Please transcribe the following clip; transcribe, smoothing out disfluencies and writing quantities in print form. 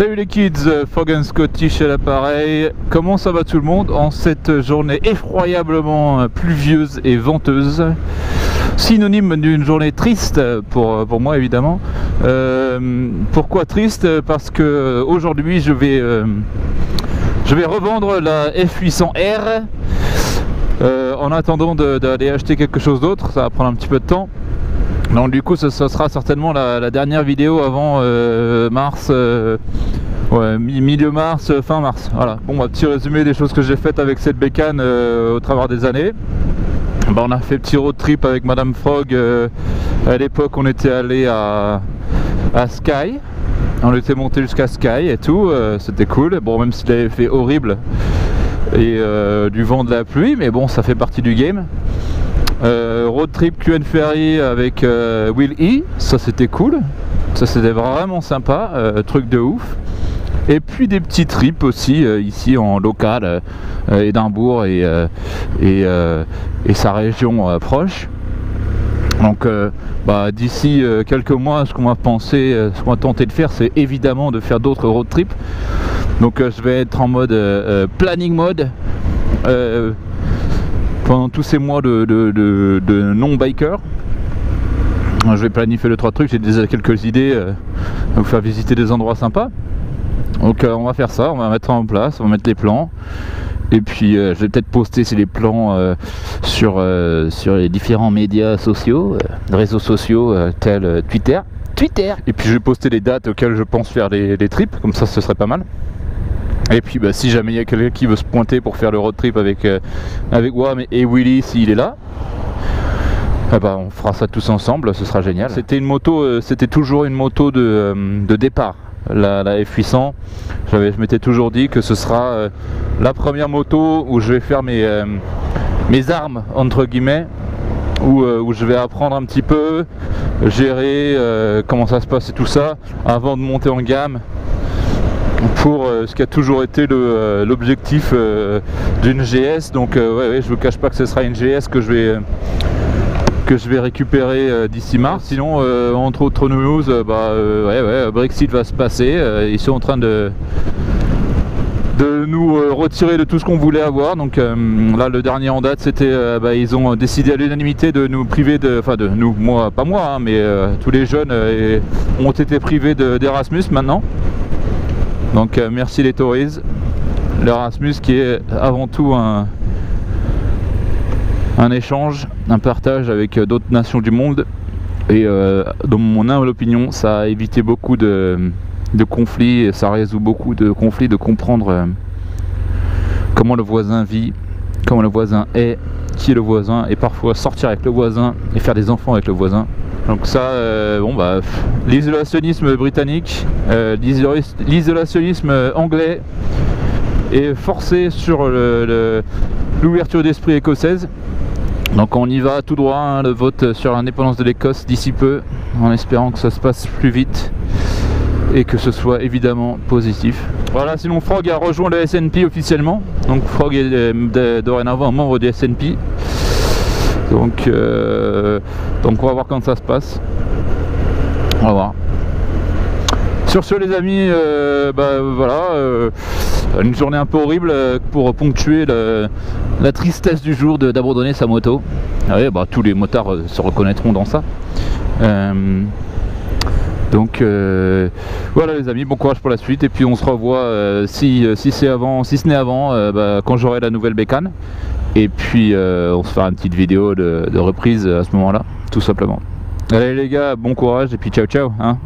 Salut les kids, Frog & Scottish à l'appareil. Comment ça va tout le monde en cette journée effroyablement pluvieuse et venteuse, synonyme d'une journée triste pour moi évidemment. Pourquoi triste? Parce que aujourd'hui je vais revendre la F800R en attendant d'aller acheter quelque chose d'autre. Ça va prendre un petit peu de temps. Donc du coup ce sera certainement la dernière vidéo avant mars, milieu mars, fin mars. Voilà, bon, un petit résumé des choses que j'ai faites avec cette bécane au travers des années. On a fait petit road trip avec Madame Frog. À l'époque on était allé à Skye. On était monté jusqu'à Skye et tout, c'était cool. Bon, même s'il avait fait horrible et du vent, de la pluie, mais bon, ça fait partie du game. Road trip QN Ferry avec Will E, ça c'était cool, ça c'était vraiment sympa, truc de ouf. Et puis des petits trips aussi ici en local, Édimbourg et sa région proche. Donc d'ici quelques mois, ce qu'on va penser, ce qu'on va tenter de faire, c'est évidemment de faire d'autres road trips. Donc je vais être en mode planning mode pendant tous ces mois de non-biker. Je vais planifier 2-3 trucs, j'ai déjà quelques idées à vous faire visiter des endroits sympas. Donc on va faire ça, on va mettre ça en place, on va mettre les plans. Et puis je vais peut-être poster les plans sur les différents médias sociaux, réseaux sociaux tels Twitter. Et puis je vais poster les dates auxquelles je pense faire les trips, comme ça ce serait pas mal. Et puis si jamais il y a quelqu'un qui veut se pointer pour faire le road trip avec Wam et Willy, s'il est là, on fera ça tous ensemble, ce sera génial. C'était une moto, c'était toujours une moto de départ, la F800. Je m'étais toujours dit que ce sera la première moto où je vais faire mes armes entre guillemets, où je vais apprendre un petit peu, gérer comment ça se passe et tout ça, avant de monter en gamme. Pour ce qui a toujours été l'objectif d'une GS. Donc je vous cache pas que ce sera une GS que je vais récupérer d'ici mars. Sinon entre autres news, Brexit va se passer, ils sont en train de nous retirer de tout ce qu'on voulait avoir. Donc là le dernier en date c'était ils ont décidé à l'unanimité de nous priver de nous, moi pas moi hein, mais tous les jeunes ont été privés d'Erasmus maintenant. Donc merci les Tories, l'Erasmus qui est avant tout un échange, un partage avec d'autres nations du monde. Et dans mon humble opinion, ça a évité beaucoup de conflits, et ça résout beaucoup de conflits, de comprendre comment le voisin vit, comment le voisin est, qui est le voisin, et parfois sortir avec le voisin et faire des enfants avec le voisin. Donc ça, l'isolationnisme britannique, l'isolationnisme anglais est forcé sur l'ouverture d'esprit écossaise. Donc on y va tout droit, hein, le vote sur l'indépendance de l'Écosse d'ici peu, en espérant que ça se passe plus vite et que ce soit évidemment positif. Voilà, sinon Frog a rejoint le SNP officiellement, donc Frog est dorénavant membre du SNP. Donc on va voir quand ça se passe. On va voir. Sur ce les amis, une journée un peu horrible pour ponctuer la tristesse du jour d'abandonner sa moto. Tous les motards se reconnaîtront dans ça. Donc voilà les amis, bon courage pour la suite et puis on se revoit si ce n'est avant quand j'aurai la nouvelle bécane. Et puis on se fera une petite vidéo de reprise à ce moment là, tout simplement. Allez les gars, bon courage et puis ciao ciao hein.